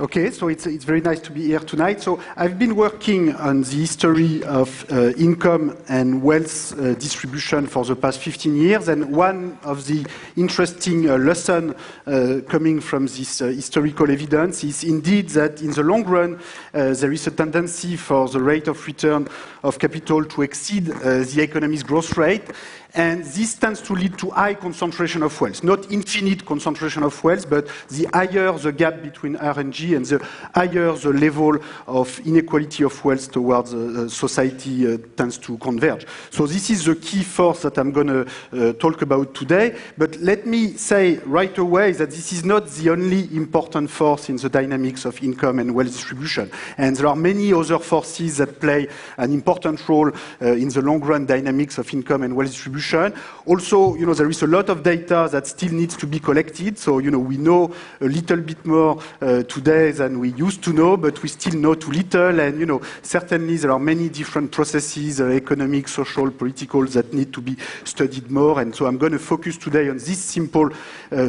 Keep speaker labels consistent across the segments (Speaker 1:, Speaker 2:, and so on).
Speaker 1: Okay, so it's very nice to be here tonight. So I've been working on the history of income and wealth distribution for the past 15 years, and one of the interesting lessons coming from this historical evidence is indeed that in the long run there is a tendency for the rate of return of capital to exceed the economy's growth rate. And this tends to lead to high concentration of wealth, not infinite concentration of wealth, but the higher the gap between R and G and the higher the level of inequality of wealth towards society tends to converge. So this is the key force that I'm going to talk about today. But let me say right away that this is not the only important force in the dynamics of income and wealth distribution. And there are many other forces that play an important role in the long-run dynamics of income and wealth distribution. Also, there is a lot of data that still needs to be collected. So, we know a little bit more today than we used to know, but we still know too little. And, certainly there are many different processes, economic, social, political, that need to be studied more. And so I'm going to focus today on this simple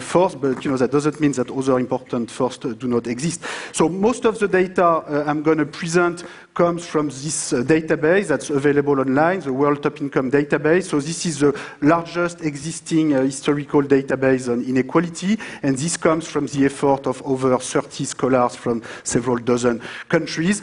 Speaker 1: force, but, that doesn't mean that other important forces do not exist. So most of the data I'm going to present comes from this database that's available online, the World Top Income Database. So this is the largest existing historical database on inequality, and this comes from the effort of over 30 scholars from several dozen countries.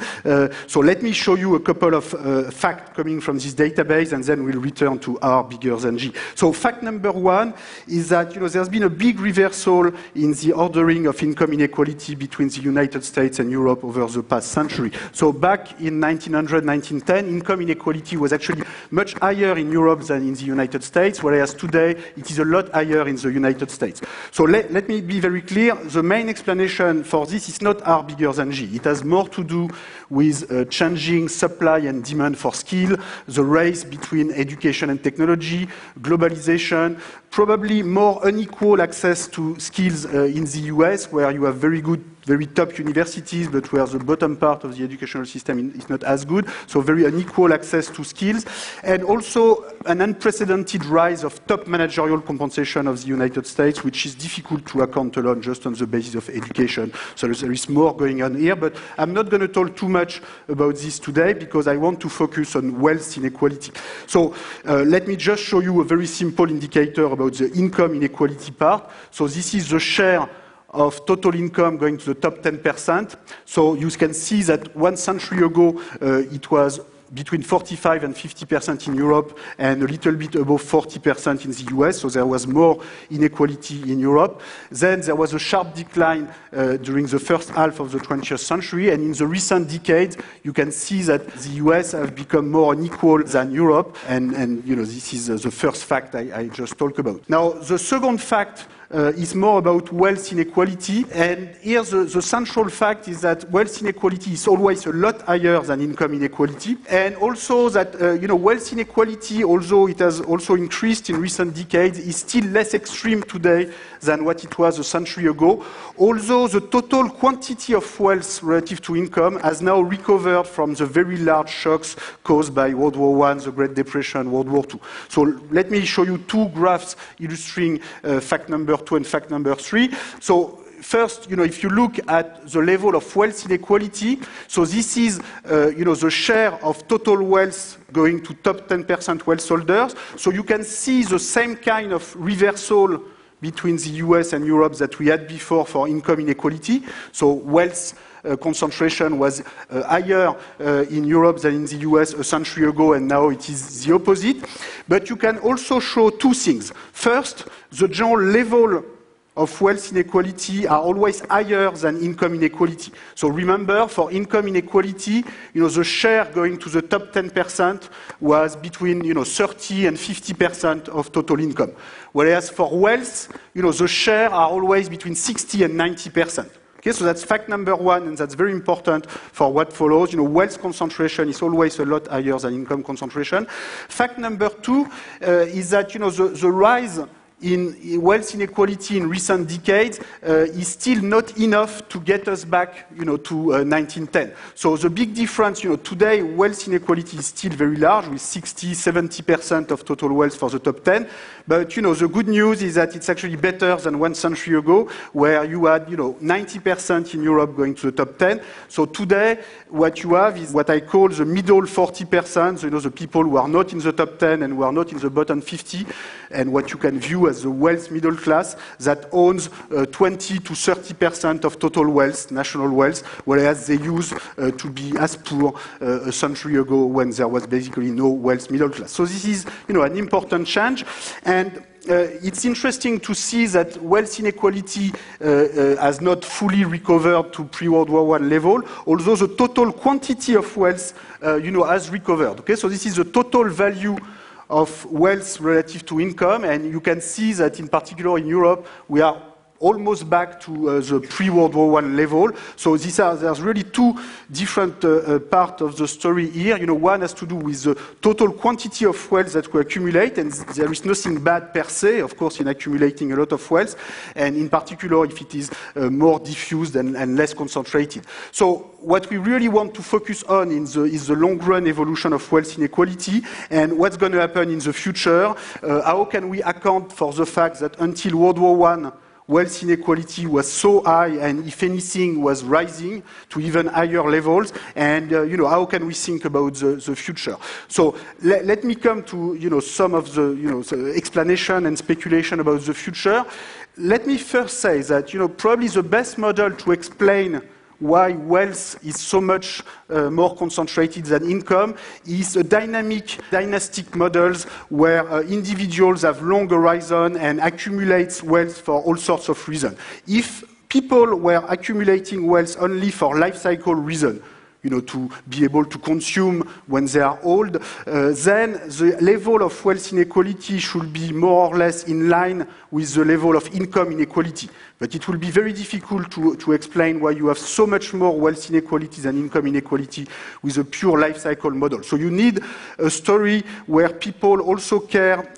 Speaker 1: So let me show you a couple of facts coming from this database, and then we'll return to R bigger than G. So fact number one is that there's been a big reversal in the ordering of income inequality between the United States and Europe over the past century. So back in 1900, 1910, income inequality was actually much higher in Europe than in the United States, whereas today it is a lot higher in the United States. So let me be very clear. The main explanation for this is not R bigger than G. It has more to do with changing supply and demand for skill, the race between education and technology, globalization, probably more unequal access to skills in the US, where you have very top universities, but where the bottom part of the educational system is not as good, so very unequal access to skills, and also an unprecedented rise of top managerial compensation of the United States, which is difficult to account alone just on the basis of education. So there is more going on here, but I'm not going to talk too much about this today because I want to focus on wealth inequality. So let me just show you a very simple indicator about the income inequality part. So this is the share of total income going to the top 10%. So you can see that 1 century ago, it was between 45 and 50% in Europe and a little bit above 40% in the US, so there was more inequality in Europe. Then there was a sharp decline during the first half of the 20th century, and in the recent decades, you can see that the US have become more unequal than Europe, and this is the first fact I just talked about. Now, the second fact is more about wealth inequality, and here the central fact is that wealth inequality is always a lot higher than income inequality, and also that wealth inequality, although it has also increased in recent decades, is still less extreme today than what it was a century ago, although the total quantity of wealth relative to income has now recovered from the very large shocks caused by World War I, the Great Depression, World War II. So let me show you two graphs illustrating fact number 2 and fact number 3. So first, if you look at the level of wealth inequality, so this is, the share of total wealth going to top 10% wealth holders. So you can see the same kind of reversal between the US and Europe that we had before for income inequality. So wealth concentration was higher in Europe than in the US a century ago, and now it is the opposite. But you can also show two things. First, the general level of wealth inequality are always higher than income inequality. So remember, for income inequality, the share going to the top 10% was between 30 and 50% of total income. Whereas for wealth, the share are always between 60 and 90%. Okay, so that's fact number one, and that's very important for what follows. Wealth concentration is always a lot higher than income concentration. Fact number two is that the rise in wealth inequality in recent decades is still not enough to get us back, to 1910. So the big difference, today wealth inequality is still very large, with 60-70% of total wealth for the top 10. But the good news is that it's actually better than 1 century ago, where you had 90% in Europe going to the top 10. So today, what you have is what I call the middle 40%. The people who are not in the top 10 and who are not in the bottom 50, and what you can view as the wealth middle class that owns 20-30% of total wealth, national wealth, whereas they used to be as poor a century ago when there was basically no wealth middle class. So this is, an important change. And it's interesting to see that wealth inequality has not fully recovered to pre-World War I level, although the total quantity of wealth, has recovered. Okay, so this is the total value of wealth relative to income, and you can see that in particular in Europe, we are almost back to the pre-World War I level. So there's really two different parts of the story here. One has to do with the total quantity of wealth that we accumulate, and there is nothing bad per se, of course, in accumulating a lot of wealth, and in particular if it is more diffused and less concentrated. So what we really want to focus on is the long-run evolution of wealth inequality and what's going to happen in the future. How can we account for the fact that until World War I, wealth inequality was so high, and if anything, was rising to even higher levels. And how can we think about the future? So let me come to some of the explanation and speculation about the future. Let me first say that probably the best model to explain why wealth is so much more concentrated than income is a dynastic models where individuals have long horizon and accumulate wealth for all sorts of reasons. If people were accumulating wealth only for life cycle reasons, to be able to consume when they are old, then the level of wealth inequality should be more or less in line with the level of income inequality. But it will be very difficult to explain why you have so much more wealth inequality than income inequality with a pure life cycle model. So you need a story where people also care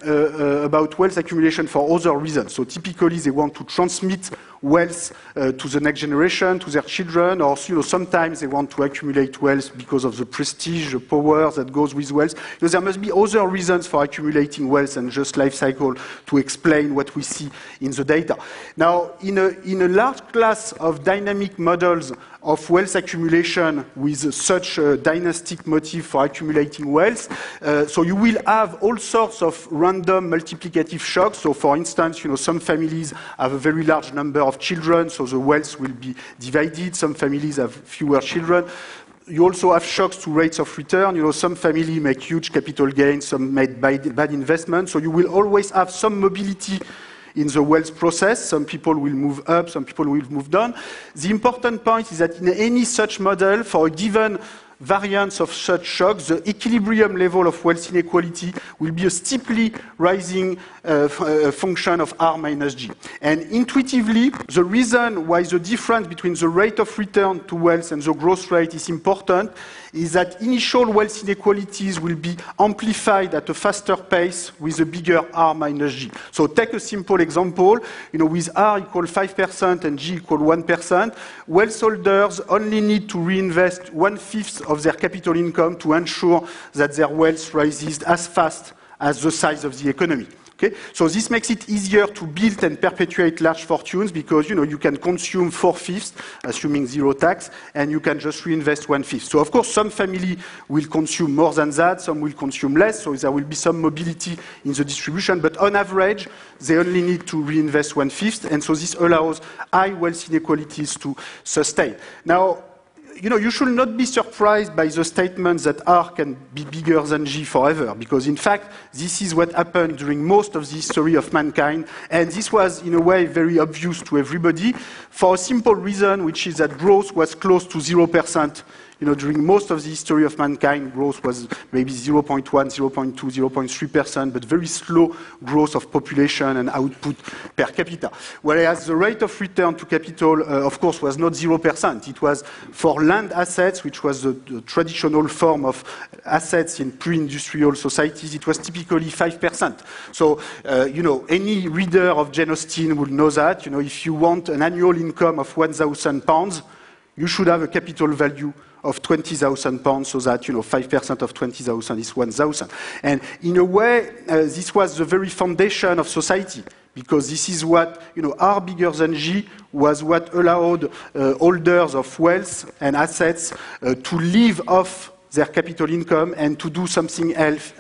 Speaker 1: about wealth accumulation for other reasons. So typically they want to transmit wealth to the next generation, to their children, or sometimes they want to accumulate wealth because of the prestige, the power that goes with wealth. There must be other reasons for accumulating wealth than just life cycle to explain what we see in the data. Now, in a large class of dynamic models of wealth accumulation with such a dynastic motive for accumulating wealth, so you will have all sorts of random multiplicative shocks. So for instance, some families have a very large number of children, so the wealth will be divided. Some families have fewer children. You also have shocks to rates of return. Some families make huge capital gains, some made bad investments. So you will always have some mobility in the wealth process. Some people will move up, some people will move down. The important point is that in any such model, for a given variance of such shocks, the equilibrium level of wealth inequality will be a steeply rising function of R minus G. And intuitively, the reason why the difference between the rate of return to wealth and the growth rate is important is that initial wealth inequalities will be amplified at a faster pace with a bigger R minus G. So take a simple example, with R equal 5% and G equal 1%, wealth holders only need to reinvest 1/5 of their capital income to ensure that their wealth rises as fast as the size of the economy. Okay? So this makes it easier to build and perpetuate large fortunes because you can consume 4/5, assuming zero tax, and you can just reinvest 1/5. So of course some family will consume more than that, some will consume less, so there will be some mobility in the distribution, but on average they only need to reinvest 1/5, and so this allows high wealth inequalities to sustain. Now, you should not be surprised by the statement that R can be bigger than G forever, because in fact, this is what happened during most of the history of mankind, and this was, in a way, very obvious to everybody, for a simple reason, which is that growth was close to 0% during most of the history of mankind, growth was maybe 0.1, 0.2, 0.3%, but very slow growth of population and output per capita. Whereas the rate of return to capital, of course, was not 0%. It was for land assets, which was the traditional form of assets in pre-industrial societies, it was typically 5%. So, any reader of Jane Austen will know that, if you want an annual income of £1,000, you should have a capital value of £20,000, so that 5% of 20,000 is 1,000. And in a way, this was the very foundation of society, because this is what R bigger than G was what allowed holders of wealth and assets to live off their capital income and to do something else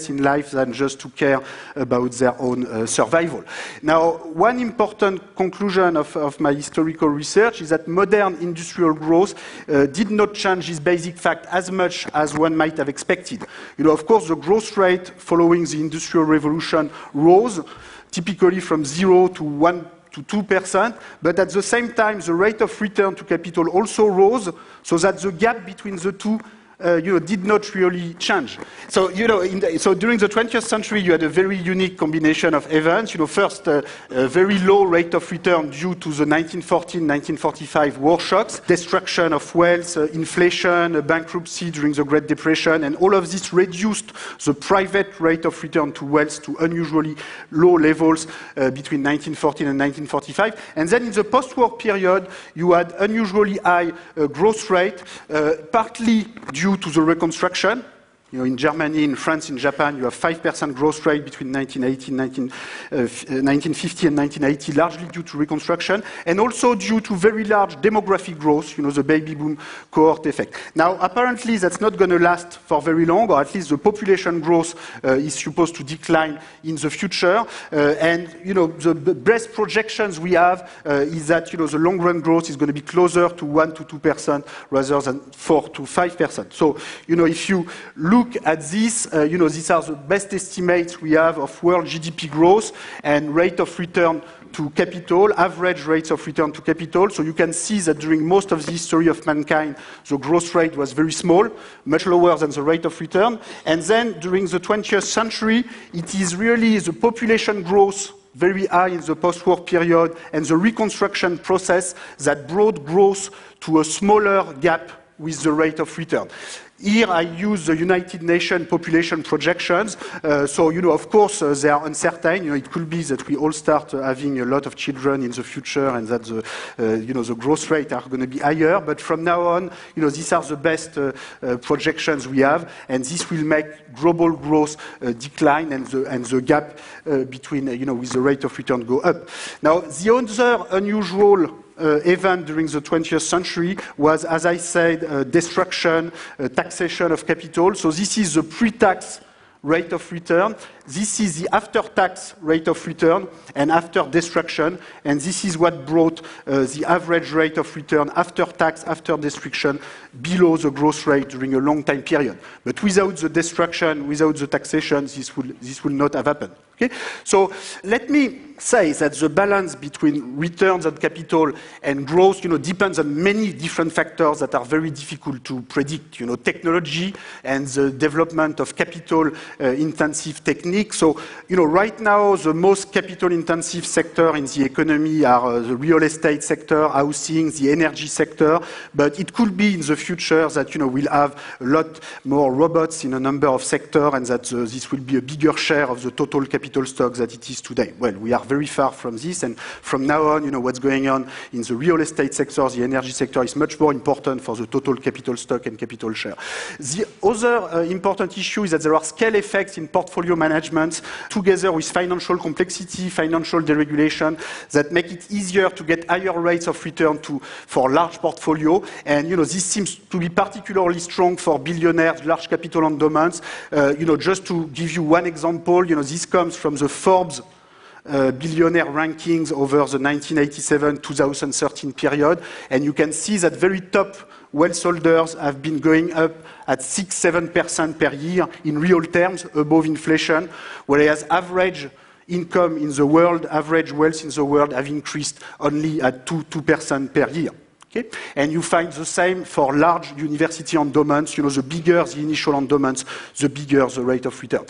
Speaker 1: in life than just to care about their own survival. Now, one important conclusion of my historical research is that modern industrial growth did not change this basic fact as much as one might have expected. Of course, the growth rate following the Industrial Revolution rose, typically from 0 to 1 to 2%, but at the same time, the rate of return to capital also rose, so that the gap between the two did not really change. So, so during the 20th century, you had a very unique combination of events. First, a very low rate of return due to the 1914-1945 war shocks, destruction of wealth, inflation, bankruptcy during the Great Depression, and all of this reduced the private rate of return to wealth to unusually low levels between 1914 and 1945. And then in the post-war period, you had unusually high growth rate, partly due to the reconstruction. In Germany, in France, in Japan, you have 5% growth rate between 1950 and 1980, largely due to reconstruction, and also due to very large demographic growth, the baby boom cohort effect. Now, apparently, that's not going to last for very long, or at least the population growth is supposed to decline in the future. And, the best projections we have is that, the long-run growth is going to be closer to 1 to 2% rather than 4 to 5%. So, if you look at this, these are the best estimates we have of world GDP growth and rate of return to capital, average rates of return to capital. So you can see that during most of the history of mankind, the growth rate was very small, much lower than the rate of return. And then during the 20th century, it is really the population growth very high in the post-war period and the reconstruction process that brought growth to a smaller gap with the rate of return. Here I use the United Nations population projections. So, of course, they are uncertain. It could be that we all start having a lot of children in the future and that the growth rate are going to be higher. But from now on, these are the best projections we have, and this will make global growth decline and the gap between, with the rate of return go up. Now, the other unusual event during the 20th century was, as I said, destruction, taxation of capital. So this is the pre-tax rate of return. This is the after-tax rate of return and after destruction, and this is what brought the average rate of return after tax, after destruction, below the growth rate during a long time period. But without the destruction, without the taxation, this will not have happened. Okay? So let me say that the balance between returns on capital and growth, depends on many different factors that are very difficult to predict. Technology and the development of capital-intensive techniques. So, right now, the most capital-intensive sector in the economy are the real estate sector, housing, the energy sector. But it could be in the future that, we'll have a lot more robots in a number of sectors, and that this will be a bigger share of the total capital stock that it is today. Well, we are very far from this, and from now on, what's going on in the real estate sector, the energy sector is much more important for the total capital stock and capital share. The other important issue is that there are scale effects in portfolio management, together with financial complexity, financial deregulation, that make it easier to get higher rates of return for large portfolio. And this seems to be particularly strong for billionaires, large capital endowments. Just to give you one example, this comes from the Forbes billionaire rankings over the 1987-2013 period, and you can see that very top wealth holders have been going up at 6-7% per year in real terms, above inflation, whereas average income in the world, average wealth in the world have increased only at 2% per year. Okay? And you find the same for large university endowments. The bigger the initial endowments, the bigger the rate of return.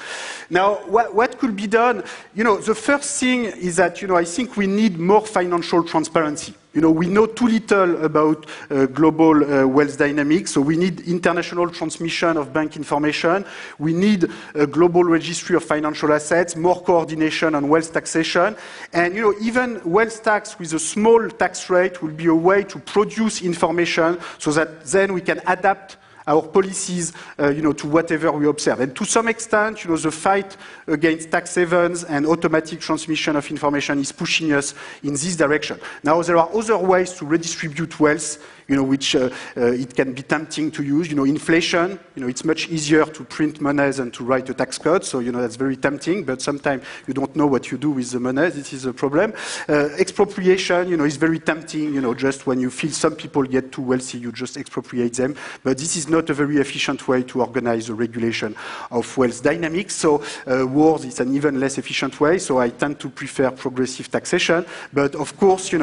Speaker 1: Now, what could be done? The first thing is that, I think we need more financial transparency. We know too little about global wealth dynamics, so we need international transmission of bank information. We need a global registry of financial assets, more coordination on wealth taxation. And, even wealth tax with a small tax rate will be a way to produce information so that then we can adapt our policies, to whatever we observe. And to some extent, the fight against tax havens and automatic transmission of information is pushing us in this direction. Now, there are other ways to redistribute wealth, which it can be tempting to use. Inflation, it's much easier to print money than to write a tax code, so, that's very tempting, but sometimes you don't know what you do with the money. This is a problem. Expropriation, is very tempting, just when you feel some people get too wealthy, you just expropriate them. But this is not a very efficient way to organize the regulation of wealth dynamics. So wars is an even less efficient way, so I tend to prefer progressive taxation. But of course,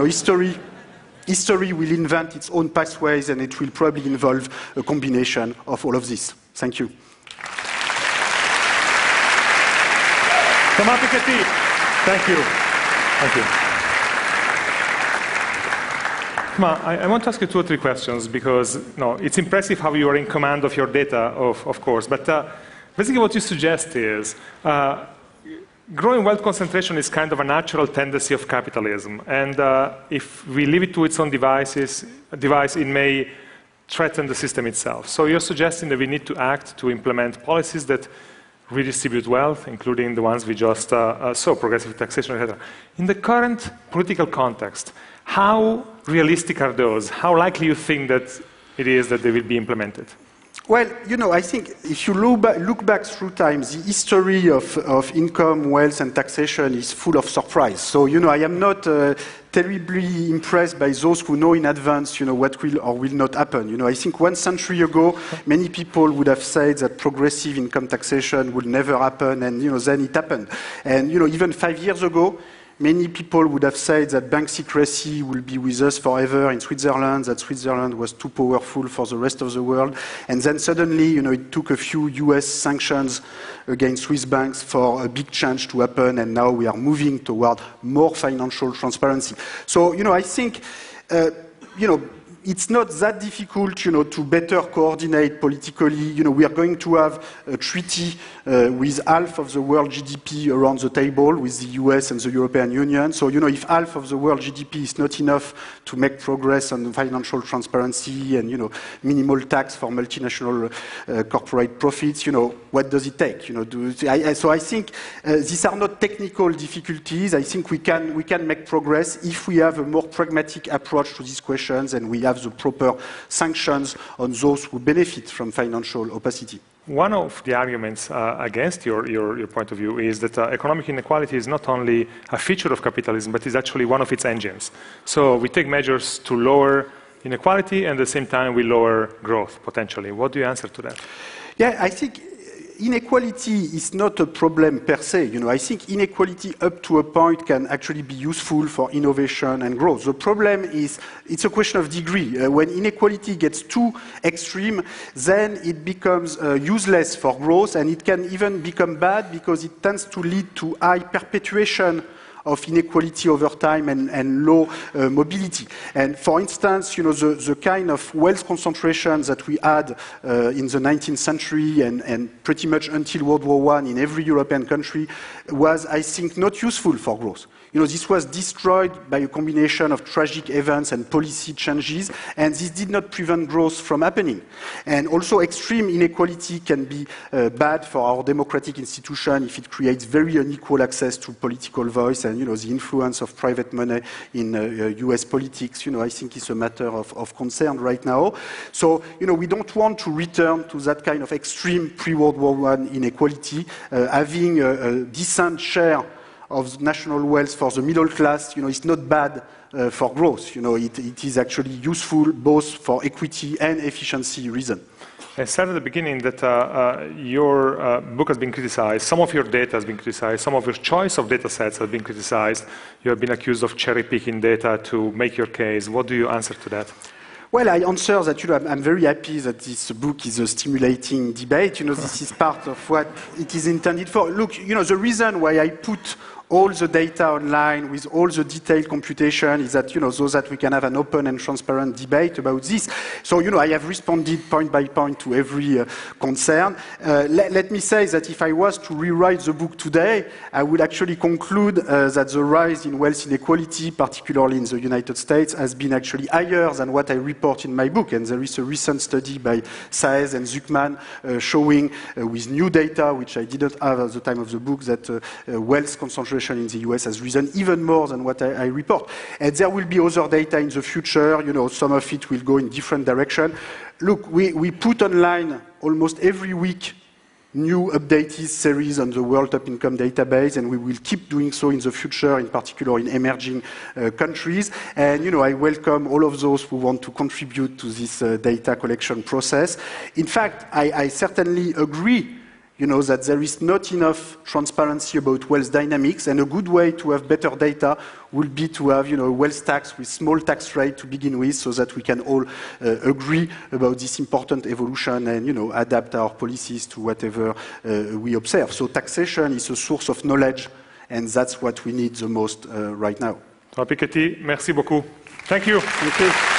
Speaker 1: history will invent its own pathways, and it will probably involve a combination of all of this. Thank you.
Speaker 2: Thomas Piketty, thank you. Thank you. I want to ask you 2 or 3 questions, because it's impressive how you are in command of your data, of course. But basically what you suggest is growing wealth concentration is kind of a natural tendency of capitalism. And if we leave it to its own device, it may threaten the system itself. So you're suggesting that we need to act to implement policies that redistribute wealth, including the ones we just saw, progressive taxation, etc. In the current political context, how realistic are those? How likely you think that it is that they will be implemented?
Speaker 1: Well, I think if you look back through time, the history of income, wealth, and taxation is full of surprise. So, I am not terribly impressed by those who know in advance, what will or will not happen. I think 1 century ago, many people would have said that progressive income taxation would never happen, and, then it happened. And, even 5 years ago, many people would have said that bank secrecy will be with us forever in Switzerland, that Switzerland was too powerful for the rest of the world. And then suddenly, it took a few US sanctions against Swiss banks for a big change to happen, and now we are moving toward more financial transparency. So, I think, it's not that difficult, to better coordinate politically. We are going to have a treaty with half of the world GDP around the table with the US and the European Union. So, if half of the world GDP is not enough to make progress on financial transparency and, minimal tax for multinational corporate profits, what does it take? So I think these are not technical difficulties. I think we can make progress if we have a more pragmatic approach to these questions, and we have the proper sanctions on those who benefit from financial opacity.
Speaker 2: One of the arguments against your point of view is that economic inequality is not only a feature of capitalism, but is actually one of its engines. So we take measures to lower inequality, and at the same time we lower growth, potentially. What do you answer to that?
Speaker 1: Yeah, I think inequality is not a problem per se. I think inequality up to a point can actually be useful for innovation and growth. The problem is it's a question of degree. When inequality gets too extreme, then it becomes useless for growth, and it can even become bad because it tends to lead to high perpetuation of inequality over time and low mobility. And for instance, the kind of wealth concentration that we had in the 19th century and pretty much until World War I in every European country was, I think, not useful for growth. This was destroyed by a combination of tragic events and policy changes, and this did not prevent growth from happening. And also, extreme inequality can be bad for our democratic institution if it creates very unequal access to political voice, and the influence of private money in US politics, I think is a matter of concern right now. So, we don't want to return to that kind of extreme pre-World War I inequality. Having a decent share of national wealth for the middle class, is not bad for growth. It is actually useful both for equity and efficiency reasons.
Speaker 2: I said at the beginning that your book has been criticized, some of your data has been criticized, some of your choice of data sets has been criticized. You have been accused of cherry-picking data to make your case. What do you answer to that?
Speaker 1: Well, I answer that I'm very happy that this book is a stimulating debate. This is part of what it is intended for. Look, the reason why I put all the data online with all the detailed computation is that, so that we can have an open and transparent debate about this. So, I have responded point by point to every concern. Let me say that if I was to rewrite the book today, I would actually conclude that the rise in wealth inequality, particularly in the United States, has been actually higher than what I report in my book. And there is a recent study by Saez and Zuckman showing with new data, which I didn't have at the time of the book, that wealth concentration in the US has risen even more than what I report. And there will be other data in the future. Some of it will go in different direction. Look, we put online almost every week new updated series on the World Top Income Database, and we will keep doing so in the future, in particular in emerging countries. And, I welcome all of those who want to contribute to this data collection process. In fact, I certainly agree that there is not enough transparency about wealth dynamics, and a good way to have better data will be to have, wealth tax with small tax rate to begin with, so that we can all agree about this important evolution and, adapt our policies to whatever we observe. So taxation is a source of knowledge, and that's what we need the most right now.
Speaker 2: Piketty, merci beaucoup. Thank you.
Speaker 1: Thank you.